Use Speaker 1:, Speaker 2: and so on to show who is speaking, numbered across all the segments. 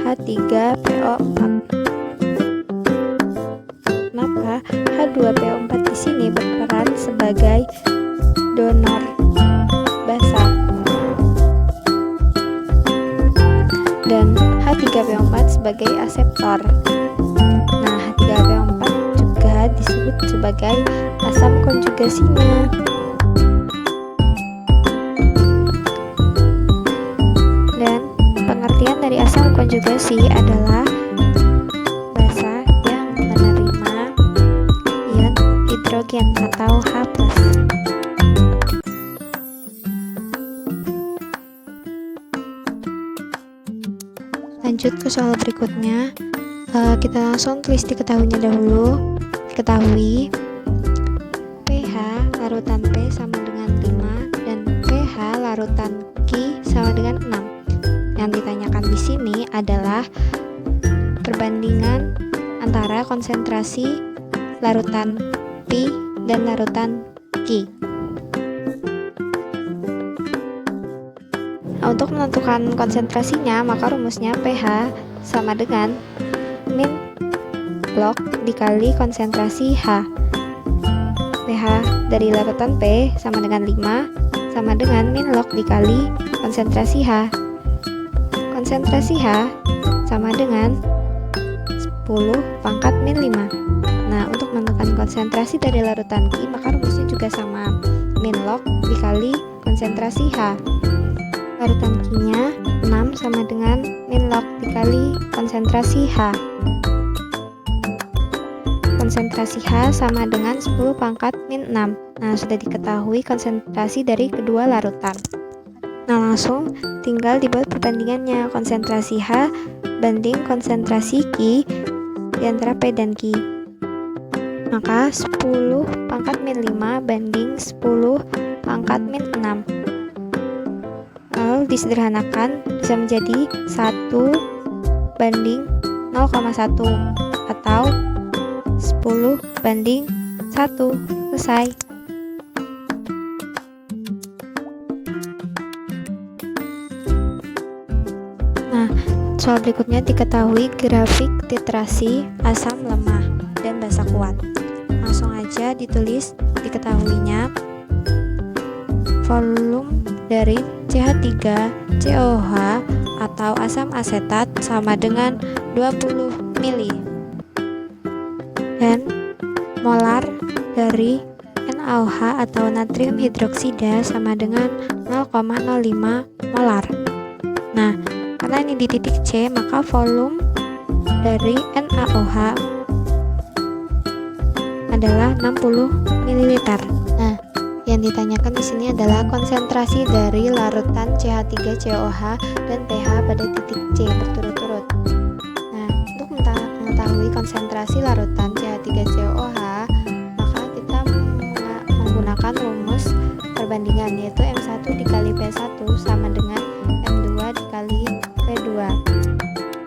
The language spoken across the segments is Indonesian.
Speaker 1: H3PO4. Maka H2PO4 di sini berperan sebagai donor basa dan H3PO4 sebagai aseptor. Nah, H3PO4 juga disebut sebagai asam konjugasinya. Dan pengertian dari asam konjugasi adalah basa yang menerima ion hidrogen atau H+. Lanjut ke soal berikutnya. Kita langsung tulis diketahuinya dahulu. Diketahui pH larutan P sama dengan 5 dan pH larutan Q sama dengan 6. Yang ditanyakan di sini adalah perbandingan antara konsentrasi larutan P dan larutan Q. Nah, untuk menentukan konsentrasinya, maka rumusnya pH sama dengan min log dikali konsentrasi H. pH dari larutan P sama dengan 5 sama dengan min log dikali konsentrasi H. Konsentrasi H sama dengan 10 pangkat min 5. Nah, untuk menentukan konsentrasi dari larutan Q, maka rumusnya juga sama, min log dikali konsentrasi H. Larutan Q-nya 6 sama dengan min log dikali konsentrasi H. Konsentrasi H sama dengan 10 pangkat min 6. Nah, sudah diketahui konsentrasi dari kedua larutan. Nah, langsung tinggal dibuat perbandingannya. Konsentrasi H banding konsentrasi Q di antara P dan Q. Maka 10 pangkat min 5 banding 10 pangkat min 6. Lalu disederhanakan bisa menjadi 1 banding 0,1 atau 10 banding 1. Selesai. Nah, soal berikutnya diketahui grafik titrasi asam lemah dan basa kuat. Langsung aja ditulis diketahuinya volume dari CH3COH atau asam asetat sama dengan 20 mili dan molar dari NaOH atau natrium hidroksida sama dengan 0,05 molar. Nah, karena ini di titik C, maka volume dari NaOH adalah 60 ml. Nah, yang ditanyakan di sini adalah konsentrasi dari larutan CH3COH dan pH pada titik C berturut-turut. Nah, untuk mengetahui konsentrasi larutan CH3COH, maka kita menggunakan rumus perbandingan, yaitu M1 dikali P1 sama dengan M2 dikali P2.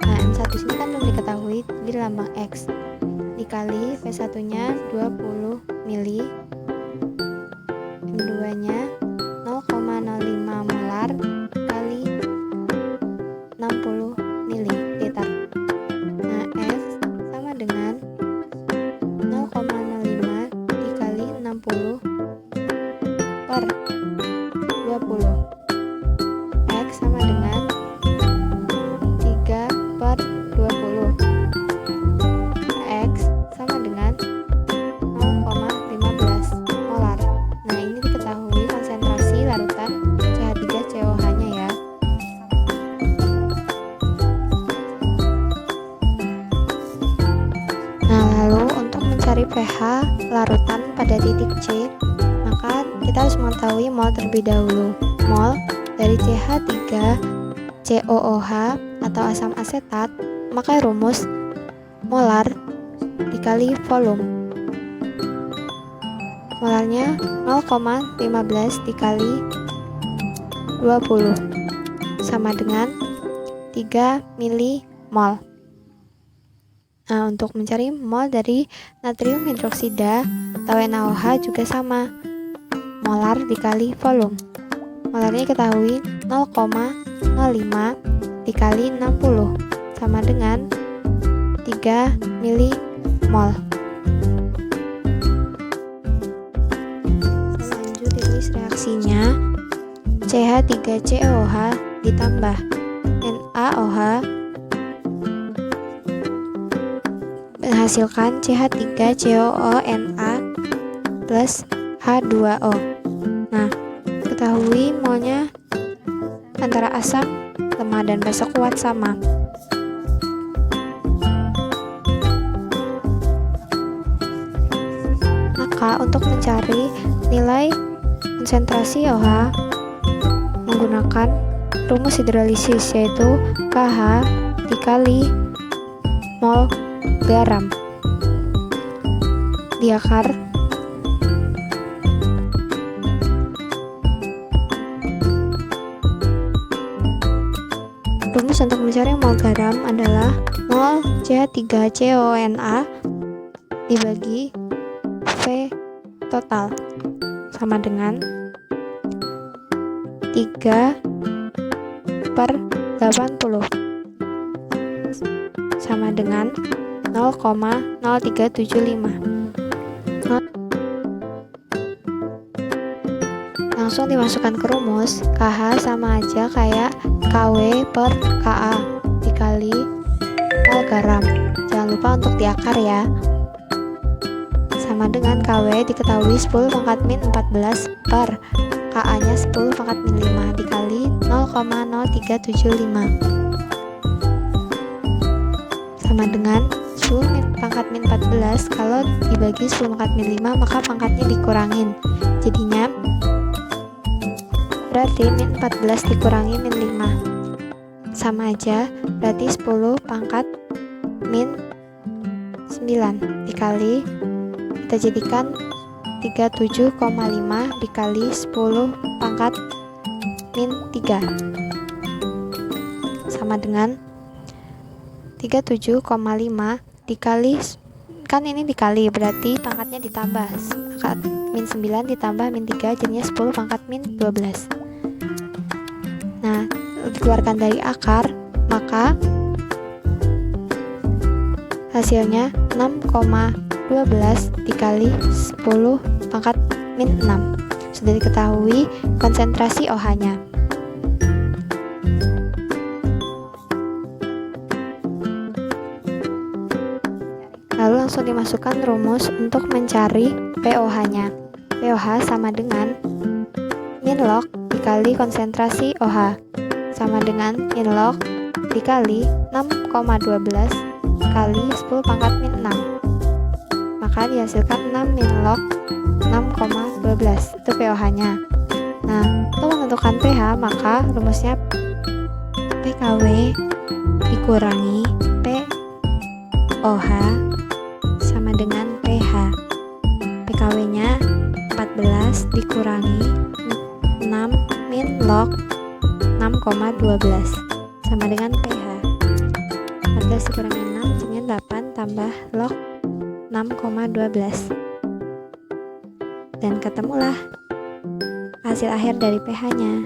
Speaker 1: Nah, M1 sini kan belum diketahui di lambang X, dikali P1 nya 20 mili, M2 nya 0,05 molar kali 60 ml. Nah, F sama dengan 0,05 dikali 60 per 20. X sama dengan 3 per 20. X sama dengan 0,15 molar. Nah, ini diketahui konsentrasi larutan CH3COH-nya ya. Nah, lalu untuk mencari pH larutan pada titik C, maka kita harus mengetahui mol terlebih dahulu. Mol dari CH3COOH atau asam asetat, maka rumus molar dikali volume. Molarnya 0,15 dikali 20 sama dengan 3 milimol. Nah, untuk mencari mol dari natrium hidroksida atau NaOH juga sama, molar dikali volume. Molarnya diketahui 0,05 dikali 60 sama dengan 3 milimol. Lanjut ditulis reaksinya. CH3COH ditambah NaOH menghasilkan CH3COONa plus H2O. Nah, ketahui molnya antara asam, lemah, dan basa kuat sama. Maka untuk mencari nilai konsentrasi OH menggunakan rumus hidrolisis, yaitu KH dikali mol garam di akar rumus untuk mencari mol garam adalah mol CH3CONa dibagi V total sama dengan 3/80 sama dengan 0,0375. Langsung dimasukkan ke rumus. KH sama aja kayak KW per KA dikali mol garam. Jangan lupa untuk diakar ya. Sama dengan KW diketahui 10 pangkat min 14 per KA nya 10 pangkat min 5 dikali 0,0375 sama dengan 10 pangkat min 14. Kalau dibagi 10 pangkat min 5 maka pangkatnya dikurangin, jadinya berarti min 14 dikurangi min 5 sama aja, berarti 10 pangkat min 9 dikali, kita jadikan 37,5 dikali 10 pangkat min 3 sama dengan 37,5 dikali, kan ini dikali berarti pangkatnya ditambah, min 9 ditambah min 3 jadinya 10 pangkat min 12. Nah, dikeluarkan dari akar, maka hasilnya 6,12 dikali 10 pangkat min 6. Sudah diketahui konsentrasi OH nya. Lalu langsung dimasukkan rumus untuk mencari pOH nya. pOH sama dengan min log dikali konsentrasi OH sama dengan min log dikali 6,12 kali 10 pangkat min 6. Maka dihasilkan 6 min log 6,12, itu pOH nya. Nah, untuk menentukan pH maka rumusnya PKW dikurangi pOH sama dengan pH. PKW nya 14 dikurangi 6 min log 6,12 sama dengan pH. 14 dikurangi 6 jadinya 8 tambah log 6,12 dan ketemulah hasil akhir dari pH nya.